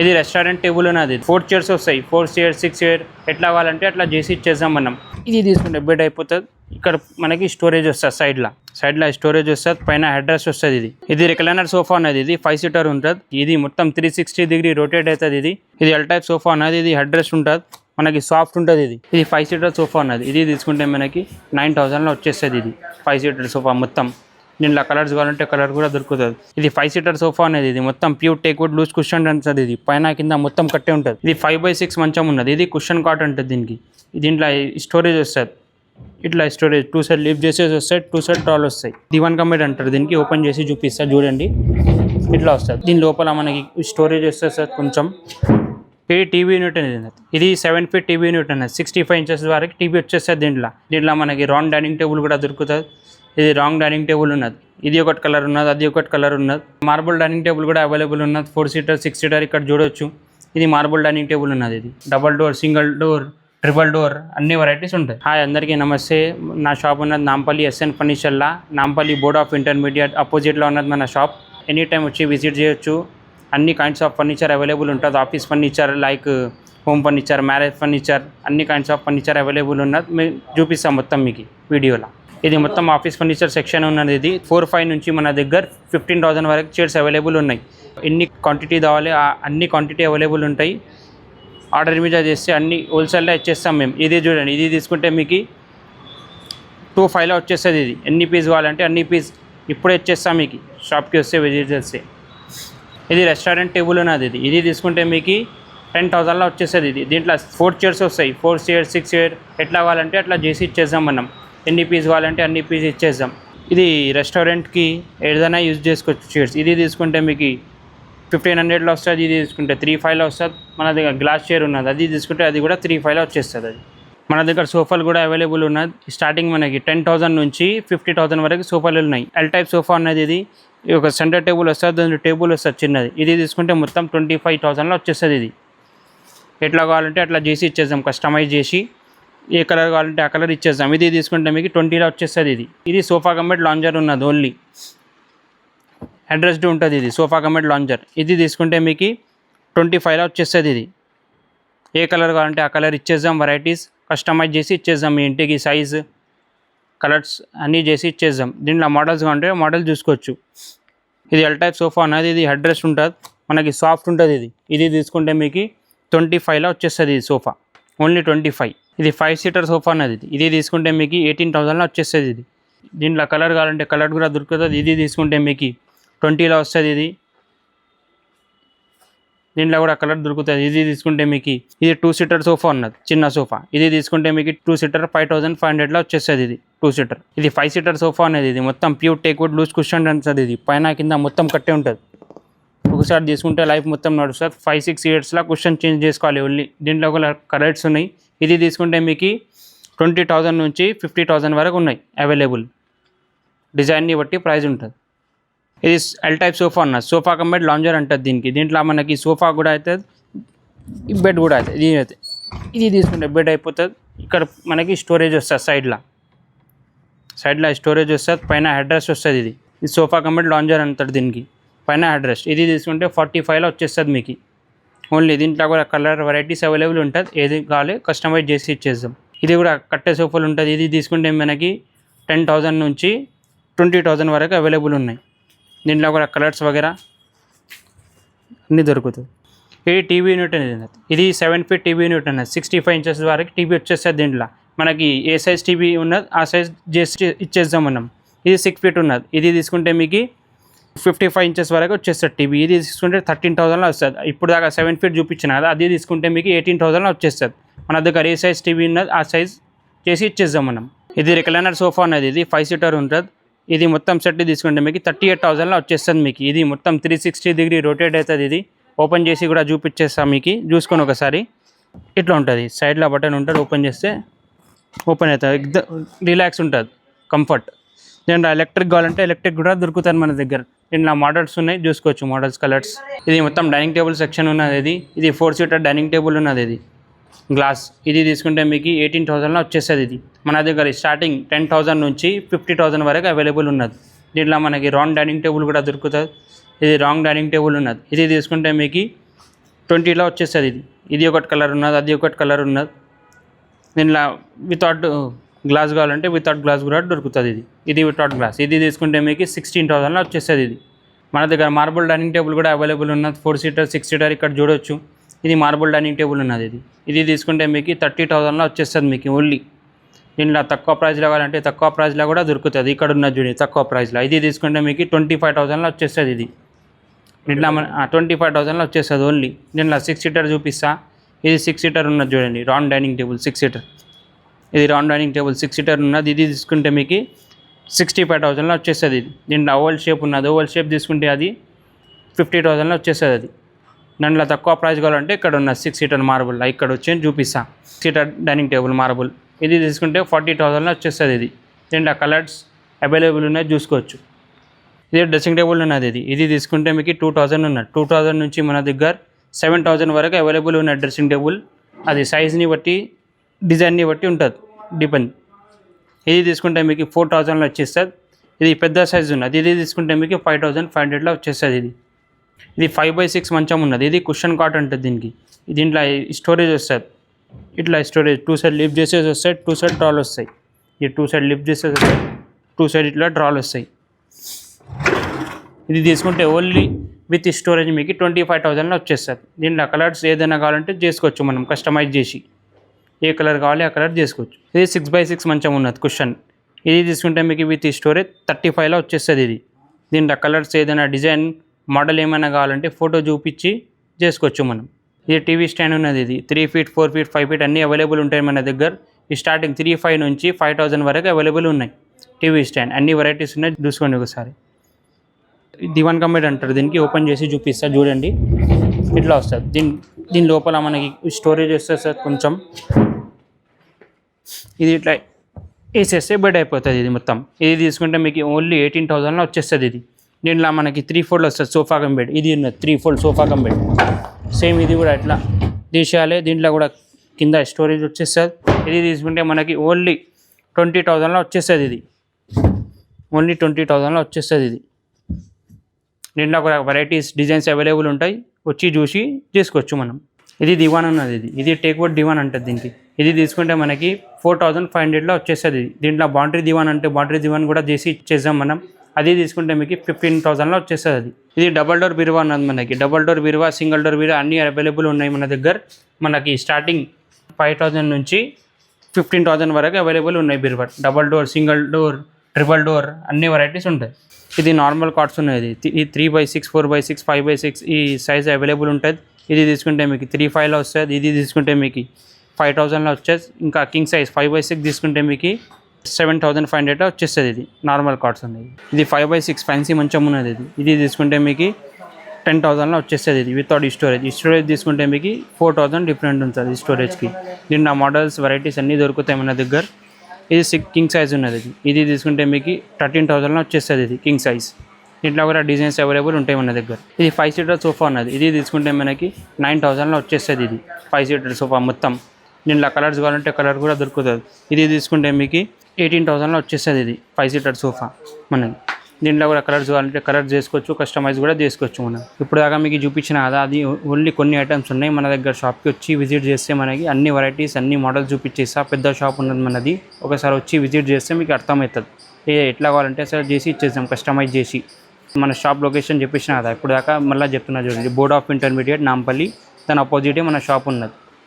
ఇది restaurant table ఉన్నది. 4 chairs వస్తాయి. 4 చైర్ 6 చైర్ ఎట్లా కావాలంటే అట్లా చేసి ఇచ్చేసాం మనం. ఇది తీసుకుంటే బెడ్ అయిపోతుంది. ఇక్కడ మనకి స్టోరేజ్ వస్తుంది సైడ్లో స్టోరేజ్ వస్తుంది. పైన హెడ్ రెస్ట్ వస్తుంది. ఇది రిక్లైనర్ సోఫా ఉన్నది. ఇది 5 సీటర్ ఉంటుంది. ఇది మొత్తం 360 డిగ్రీ రొటేట్ అవుతుంది. ఇది ఎల్ టైప్ సోఫా ఉన్నది. ఇది హెడ్ రెస్ట్ ఉంటుంది. మనకి సాఫ్ట్ ఉంటుంది. ఇది 5 సీటర్ సోఫా ఉన్నది. ఇది తీసుకుంటే మనకి 9000లో వచ్చేస్తుంది. ఇది 5 సీటర్ సోఫా మొత్తం. దీంట్లో కలర్స్ కావాలంటే కలర్ కూడా దొరుకుతుంది. ఇది 5 సీటర్ సోఫా అనేది. ఇది మొత్తం ప్యూర్ టేక్వుడ్ లూజ్ కుషన్ ఉంటుంది. ఇది పైన కింద మొత్తం కట్టే ఉంటుంది. ఇది 5x6 మంచం ఉన్నది. ఇది కుషన్ కాట్ ఉంటుంది దీనికి. దీంట్లో స్టోరేజ్ వస్తుంది. ఇట్లా స్టోరేజ్ 2 సైడ్ లిఫ్ట్ చేసేసి వస్తాయి. 2 సైడ్ టాల్ వస్తాయి. దివాన్ కమేడ్ అంటారు దీనికి. ఓపెన్ చేసి చూపిస్తా చూడండి. ఇట్లా వస్తుంది. దీని లోపల మనకి స్టోరేజ్ వస్తుంది సార్ కొంచెం. ఇది టీవీ యూనిట్ అనేది. ఇది 7 ఫీట్ టీవీ యూనిట్ అనేది. 65 ఇంచెస్ వరకు టీవీ వచ్చేస్తుంది. దీంట్లో మనకి రౌండ్ డైనింగ్ టేబుల్ కూడా దొరుకుతుంది. ఇది రాంగ్ డైనింగ్ టేబుల్ ఉన్నది. ఇది ఒకటి కలర్ ఉన్నది, అది ఒకటి కలర్ ఉన్నది. మార్బుల్ డైనింగ్ టేబుల్ కూడా అవైలబుల్ ఉన్నది. 4 సీటర్ 6 సీటర్ ఇక్కడ చూడొచ్చు. ఇది మార్బుల్ డైనింగ్ టేబుల్ ఉన్నది. ఇది double door, single door, triple door అన్ని వెరైటీస్ ఉంటాయి. హాయ్ అందరికీ నమస్తే. నా షాప్ ఉన్నది నాంపల్లి ఎస్ఎన్ ఫర్నిచర్లా. నాంపల్లి బోర్డ్ ఆఫ్ ఇంటర్మీడియట్ అపోజిట్లో ఉన్నది మన షాప్. ఎనీ టైం వచ్చి విజిట్ చేయొచ్చు. అన్ని కైండ్స్ ఆఫ్ ఫర్నిచర్ అవైలబుల్ ఉంటుంది. Office furniture like home furniture, marriage furniture అన్ని కైండ్స్ ఆఫ్ ఫర్నిచర్ అవైలబుల్ ఉన్నది. మేము చూపిస్తాం మొత్తం మీకు వీడియోలో. ఇది మొత్తం ఆఫీస్ ఫర్నిచర్ సెక్షన్ ఉన్నది. ఇది 4-5 నుంచి మన దగ్గర 15,000 వరకు చైర్స్ అవైలబుల్ ఉన్నాయి. ఎన్ని క్వాంటిటీ కావాలి అన్ని క్వాంటిటీ అవైలబుల్ ఉంటాయి. ఆర్డర్ మీద చేస్తే అన్ని హోల్సేల్లో ఇచ్చేస్తాం మేము. ఇది చూడండి. ఇది తీసుకుంటే మీకు 2,500లో వచ్చేస్తుంది. ఇది ఎన్ని పీస్ కావాలంటే అన్ని పీస్ ఇప్పుడే ఇచ్చేస్తాం మీకు. షాప్కి వస్తే విజిట్ చేస్తే. ఇది రెస్టారెంట్ టేబుల్ ఉన్నది. ఇది తీసుకుంటే మీకు 10,000లో వచ్చేస్తుంది. దీంట్లో 4 చైర్స్ వస్తాయి. 4 చైర్ 6 చైర్ ఎట్లా కావాలంటే అట్లా చేసి ఇచ్చేస్తాం మనం. ఎన్ని పీస్ కావాలంటే అన్ని పీస్ ఇచ్చేస్తాం. ఇది రెస్టారెంట్కి ఏదైనా యూజ్ చేసుకోవచ్చు చైర్స్. ఇది తీసుకుంటే మీకు 1,500లో వస్తుంది. ఇది తీసుకుంటే 3,500లో వస్తుంది. మన దగ్గర గ్లాస్ చైర్ ఉన్నది. అది తీసుకుంటే అది కూడా 3,500లో వచ్చేస్తుంది. అది మన దగ్గర సోఫాలు కూడా అవైలబుల్ ఉన్నది. స్టార్టింగ్ మనకి 10,000 నుంచి 50,000 వరకు సోఫాలు ఉన్నాయి. ఎల్ టైప్ సోఫా ఉన్నది. ఇది ఒక సెంటర్ టేబుల్ వస్తుంది. దాని టేబుల్ వస్తుంది చిన్నది. ఇది తీసుకుంటే మొత్తం 25,000లో వచ్చేస్తుంది. ఇది ఎట్లా కావాలంటే అట్లా చేసి ఇచ్చేద్దాం. కస్టమైజ్ చేసి ఏ కలర్ కావాలంటే ఆ కలర్ ఇచ్చేద్దాం. ఇది తీసుకుంటే మీకు 20లో వచ్చేస్తుంది. ఇది సోఫా కమెడ్ లాంజర్ ఉన్నది. ఓన్లీ అడ్రస్డ్ ఉంటుంది. ఇది సోఫా కమెడ్ లాంజర్. ఇది తీసుకుంటే మీకు 25లో వచ్చేస్తుంది. ఇది ఏ కలర్ కావాలంటే ఆ కలర్ ఇచ్చేద్దాం. వెరైటీస్ కస్టమైజ్ చేసి ఇచ్చేద్దాం. మీ ఇంటికి సైజ్ కలర్స్ అన్నీ చేసి ఇచ్చేద్దాం. దీంట్లో మోడల్స్ కావాలంటే మోడల్ చూసుకోవచ్చు. ఇది ఎల్ టైప్ సోఫా ఉన్నది. ఇది హెడ్ రెస్ట్ ఉంటుంది. మనకి సాఫ్ట్ ఉంటుంది. ఇది తీసుకుంటే మీకు 25లో వచ్చేస్తుంది. ఇది సోఫా ఓన్లీ 25. ఇది 5 సీటర్ సోఫా అన్నది. ఇది తీసుకుంటే మీకు 18,000లో వచ్చేస్తుంది. ఇది దీంట్లో కలర్ కావాలంటే కలర్ కూడా దొరుకుతుంది. ఇది తీసుకుంటే మీకు 20లో వస్తుంది. దీంట్లో కూడా కలర్ దొరుకుతుంది. ఇది తీసుకుంటే మీకు ఇది 2 సీటర్ సోఫా ఉన్నది. చిన్న సోఫా. ఇది తీసుకుంటే మీకు 2 సీటర్ 5,500లో వచ్చేస్తుంది. ఇది 2 సీటర్. ఇది 5 సీటర్ సోఫా అనేది. ఇది మొత్తం ప్యూర్ టేక్వుడ్ లూజ్ కుషన్ ఉంటుంది. ఇది పైన కింద మొత్తం కట్టే ఉంటుంది. ఒకసారి తీసుకుంటే లైఫ్ మొత్తం నడుస్తుంది. 5-6 ఇయర్స్లో కుషన్ చేంజ్ చేసుకోవాలి ఓన్లీ. దీంట్లో కూడా కలర్స్ ఉన్నాయి. ఇది తీసుకుంటే మీకు 20,000 నుంచి 50,000 వరకు ఉన్నాయి అవైలబుల్. డిజైన్ని బట్టి ప్రైస్ ఉంటుంది. ఇది ఎల్ టైప్ సోఫా ఉన్నది. సోఫా కమెడ్ లాంజర్ అంటుంది దీనికి. దీంట్లో మనకి సోఫా కూడా అవుతుంది, బెడ్ కూడా అవుతుంది. ఇది తీసుకుంటే బెడ్ అయిపోతుంది. ఇక్కడ మనకి స్టోరేజ్ వస్తుంది. సైడ్లో స్టోరేజ్ వస్తుంది. పైన హెడ్ రెస్ట్ వస్తుంది. ఇది సోఫా కమెడ్ లాంజర్ అంటారు దీనికి. పైన హెడ్ రెస్ట్. ఇది తీసుకుంటే 45లో వచ్చేస్తుంది మీకు ఓన్లీ. దీంట్లో కూడా కలర్ వెరైటీస్ అవైలబుల్ ఉంటుంది. ఏది కావాలి కస్టమైజ్ చేసి ఇచ్చేద్దాం. ఇది కూడా కట్టే సోఫాలు ఉంటుంది. ఇది తీసుకుంటే మనకి 10,000 నుంచి 20,000 వరకు అవైలబుల్ ఉన్నాయి. దీంట్లో కూడా కలర్స్ వగేరా అన్నీ దొరుకుతుంది. ఇది టీవీ యూనిట్ అనేది. ఇది 7 ఫీట్ టీవీ యూనిట్ అనేది. 65 ఇంచెస్ వరకు టీవీ వచ్చేస్తుంది. దీంట్లో మనకి ఏ సైజ్ టీవీ ఉన్నది ఆ సైజ్ చేసి ఇచ్చేద్దాం మనం. ఇది 6 ఫీట్ ఉన్నది. ఇది తీసుకుంటే మీకు 55 ఇంచెస్ వరకు వచ్చేస్తుంది టీవీ. ఇది తీసుకుంటే 13,000లో వస్తుంది. ఇప్పుడు దాకా 7 ఫీట్ చూపించిన కదా, అది తీసుకుంటే మీకు 18,000లో వచ్చేస్తుంది. మన దగ్గర ఏ సైజ్ టీవీ ఉన్నది ఆ సైజ్ చేసి ఇచ్చేద్దాం మనం. ఇది రిక్లైనర్ సోఫా అనేది. ఇది 5 సీటర్ ఉంటుంది. ఇది మొత్తం సెట్ తీసుకుంటే మీకు 38,000లో వచ్చేస్తుంది మీకు. ఇది మొత్తం 360 డిగ్రీ రొటేట్ అవుతుంది. ఇది ఓపెన్ చేసి కూడా చూపించేస్తాం మీకు. చూసుకొని ఒకసారి ఇట్లా ఉంటుంది. సైడ్లో బటన్ ఉంటుంది. ఓపెన్ చేస్తే ఓపెన్ అవుతుంది. రిలాక్స్ ఉంటుంది, కంఫర్ట్. దీంట్లో ఎలక్ట్రిక్ కావాలంటే ఎలక్ట్రిక్ కూడా దొరుకుతుంది మన దగ్గర. దీంట్లో మోడల్స్ ఉన్నాయి, చూసుకోవచ్చు మోడల్స్, కలర్స్. ఇది మొత్తం డైనింగ్ టేబుల్ సెక్షన్ ఉన్నది. ఇది 4 సీటర్ డైనింగ్ టేబుల్ ఉన్నది. ఇది గ్లాస్. ఇది తీసుకుంటే మీకు 18,000లో వచ్చేస్తుంది. ఇది మన దగ్గర స్టార్టింగ్ 10,000 నుంచి 50,000 వరకు అవైలబుల్ ఉన్నది. దీంట్లో మనకి రౌండ్ డైనింగ్ టేబుల్ కూడా దొరుకుతుంది. ఇది రాంగ్ డైనింగ్ టేబుల్ ఉన్నది. ఇది తీసుకుంటే మీకు 20లో వచ్చేస్తుంది ఇది ఒకటి కలర్ ఉన్నది, అది ఒకటి కలర్ ఉన్నది. దీనిలో వితౌట్ గ్లాస్ కావాలంటే వితౌట్ గ్లాస్ కూడా దొరుకుతుంది. ఇది వితౌట్ గ్లాస్. ఇది తీసుకుంటే మీకు 16,000లో వచ్చేస్తుంది. ఇది మన దగ్గర మార్బుల్ డైనింగ్ టేబుల్ కూడా అవైలబుల్ ఉన్నది. 4 సీటర్ 6 సీటర్ ఇక్కడ చూడొచ్చు. ఇది మార్బుల్ డైనింగ్ టేబుల్ ఉన్నది. ఇది తీసుకుంటే మీకు 30,000లో వచ్చేస్తుంది మీకు ఓన్లీ. దీనిలో తక్కువ ప్రైస్లో కావాలంటే తక్కువ ప్రైస్లో కూడా దొరుకుతుంది. ఇక్కడ ఉన్నది చూడండి తక్కువ ప్రైస్లో. ఇది తీసుకుంటే మీకు 25,000లో వచ్చేస్తుంది. ఇది దీంట్లో 25,000లో వచ్చేస్తుంది ఓన్లీ. దీనిలో 6 సీటర్ చూపిస్తా. ఇది 6 సీటర్ ఉన్నది చూడండి, రౌండ్ డైనింగ్ టేబుల్ 6 సీటర్. ఇది రౌండ్ డైనింగ్ టేబుల్ 6 సీటర్ ఉన్నది. ఇది తీసుకుంటే మీకు 65,000లో వచ్చేస్తుంది. దీంట్లో ఓవల్ షేప్ ఉన్నది. ఓవల్ షేప్ తీసుకుంటే అది 50,000లో వచ్చేస్తుంది. అది దాంట్లో తక్కువ ప్రైస్ కావాలంటే ఇక్కడ ఉన్న 6 సీటర్ మార్బుల్ ఇక్కడ వచ్చి చూపిస్తా. 6 సీటర్ డైనింగ్ టేబుల్ మార్బుల్ ఇది తీసుకుంటే 40,000లో వచ్చేస్తుంది. దీంట్లో కలర్స్ అవైలబుల్ ఉన్నాయి చూసుకోవచ్చు. ఇది డ్రెస్సింగ్ టేబుల్ ఉన్నది. ఇది తీసుకుంటే మీకు 2,000 ఉన్నది. 2,000 నుంచి మన దగ్గర 7,000 వరకు అవైలబుల్ ఉన్న డ్రెస్సింగ్ టేబుల్. అది సైజ్ని బట్టి డిజైన్ని బట్టి ఉంటుంది, డిపెండ్. ఇది తీసుకుంటే మీకు 4,000లో వచ్చేస్తుంది. ఇది పెద్ద సైజ్ ఉన్నది. ఇది తీసుకుంటే మీకు 5,500లో వచ్చేస్తుంది. ఇది 5x6 మంచం ఉన్నది. ఇది కుషన్ కాట్ ఉంటుంది దీనికి. దీంట్లో స్టోరేజ్ వస్తుంది. ఇట్లా స్టోరేజ్ 2 సైడ్ లిఫ్ట్ చేసేసి వస్తాయి, 2 సైడ్ డ్రాలు వస్తాయి. ఈ 2 సైడ్ లిఫ్ట్ చేసేసి వస్తాయి, 2 సైడ్ ఇట్లా డ్రాలు వస్తాయి. ఇది తీసుకుంటే ఓన్లీ విత్ స్టోరేజ్ మీకు 25,000లో వచ్చేస్తుంది. దీంట్లో కలర్స్ ఏదైనా కావాలంటే చేసుకోవచ్చు, మనం కస్టమైజ్ చేసి ఏ కలర్ కావాలి ఆ కలర్ చేసుకోవచ్చు. ఇది 6x6 మంచం ఉన్నది కుషన్. ఇది తీసుకుంటే మీకు విత్ స్టోరేజ్ 35లో వచ్చేస్తుంది. దీంట్లో కలర్స్ ఏదైనా డిజైన్ మోడల్ ఏమైనా కావాలంటే ఫోటో చూపించి చేసుకోవచ్చు మనం. ఇది టీవీ స్టాండ్ ఉన్నది. ఇది 3 ఫీట్ 4 ఫీట్ 5 ఫీట్ అన్నీ అవైలబుల్ ఉంటాయి మన దగ్గర. ఈ స్టార్టింగ్ 3,500 నుంచి 5,000 వరకు అవైలబుల్ ఉన్నాయి టీవీ స్టాండ్. అన్ని వెరైటీస్ ఉన్నాయి, చూసుకోండి ఒకసారి. దివాన్ కమెడ్ అంటారు దీనికి. ఓపెన్ చేసి చూపిస్తా చూడండి, ఇట్లా వస్తుంది. దీని లోపల మనకి స్టోరేజ్ వస్తుంది కొంచెం. ఇది ఇట్లా వేసేస్తే బెడ్ అయిపోతుంది ఇది మొత్తం. ఇది తీసుకుంటే మీకు ఓన్లీ 18,000లో వచ్చేస్తుంది. దీంట్లో మనకి 3 ఫోల్డ్ వస్తుంది సోఫా కమ్ బెడ్. ఇది ఉన్నది 3 fold sofa cum bed. Same ఇది కూడా ఇట్లా తీసేయాలి. దీంట్లో కూడా కింద స్టోరేజ్ వచ్చేస్తుంది. ఇది తీసుకుంటే మనకి ఓన్లీ 20,000లో వచ్చేస్తుంది. ఇది ఓన్లీ 20,000లో వచ్చేస్తుంది. దీంట్లో కూడా వెరైటీస్ డిజైన్స్ అవైలబుల్ ఉంటాయి, వచ్చి చూసి చేసుకోవచ్చు మనం. ఇది దివాన్ ఉన్నది. ఇది టేక్వుడ్ దివాన్ అంటుంది దీనికి. ఇది తీసుకుంటే మనకి 4,500లో వచ్చేస్తుంది. దీంట్లో బాండరీ దివాన్ అంటే బాండరీ దివాన్ కూడా చేసి ఇచ్చేద్దాం మనం. అది తీసుకుంటే మీకు 15,000లో వచ్చేస్తుంది. ఇది డబల్ డోర్ బీరువా ఉన్నది మనకి. డబల్ డోర్ బీరువా, సింగిల్ డోర్ బీరువా అన్నీ అవైలబుల్ ఉన్నాయి మన దగ్గర. మనకి స్టార్టింగ్ 5,000 నుంచి 15,000 వరకు అవైలబుల్ ఉన్నాయి బీరువా. Double door, single door, triple door అన్ని వెరైటీస్ ఉంటాయి. ఇది నార్మల్ కార్డ్స్ ఉన్నాయి. ఈ 3x6 4x6 5x6 ఈ సైజ్ అవైలబుల్ ఉంటుంది. ఇది తీసుకుంటే మీకు 3,500లో వస్తుంది. ఇది తీసుకుంటే మీకు 5,000లో వచ్చేది. ఇంకా కింగ్ సైజ్ 5x6 తీసుకుంటే మీకు 7,500లో వచ్చేస్తుంది. ఇది నార్మల్ కార్డ్స్ ఉన్నాయి. ఇది 5x6 ఫ్యాన్సీ మంచం ఉన్నది. ఇది తీసుకుంటే మీకు 10,000లో వచ్చేస్తుంది. ఇది వితౌట్ స్టోరేజ్. స్టోరేజ్ తీసుకుంటే మీకు 4,000 డిఫరెంట్ ఉంటుంది స్టోరేజ్కి. దీంట్లో మోడల్స్ వెరైటీస్ అన్నీ దొరుకుతాయి మన దగ్గర. ఇది కింగ్ సైజ్ ఉన్నది. ఇది తీసుకుంటే మీకు 13,000లో వచ్చేస్తుంది. ఇది కింగ్ సైజ్. దీంట్లో కూడా డిజైన్స్ అవైలబుల్ ఉంటాయి మన దగ్గర. ఇది 5 సీటర్ సోఫా ఉన్నది. ఇది తీసుకుంటే మనకి 9,000లో వచ్చేస్తుంది. ఇది 5 సీటర్ సోఫా మొత్తం. దీంట్లో కలర్స్ కావాలంటే కలర్ కూడా దొరుకుతుంది. ఇది తీసుకుంటే మీకు 18,000లో వచ్చేస్తుంది. ఇది 5 సీటర్ సోఫా మనకి. దీంట్లో కూడా కలర్స్ కావాలంటే కలర్ చేసుకోవచ్చు, కస్టమైజ్ కూడా చేసుకోవచ్చు మనం. ఇప్పుడు దాకా మీకు చూపించిన కదా, అది ఓన్లీ కొన్ని ఐటమ్స్ ఉన్నాయి మన దగ్గర. షాప్కి వచ్చి విజిట్ చేస్తే మనకి అన్ని వెరైటీస్ అన్ని మోడల్స్ చూపించేస్తా. పెద్ద షాప్ ఉన్నది మనది. ఒకసారి వచ్చి విజిట్ చేస్తే మీకు అర్థమవుతుంది. ఎట్లా కావాలంటే అసలు చేసి ఇచ్చేస్తాం, కస్టమైజ్ చేసి. మన షాప్ లొకేషన్ చెప్పించిన కదా ఇప్పుడు దాకా, మళ్ళీ చెప్తున్నా చూడండి. బోర్డ్ ఆఫ్ ఇంటర్మీడియట్ నాంపల్లి, దాని అపోజిటే మన షాప్ ఉన్నది.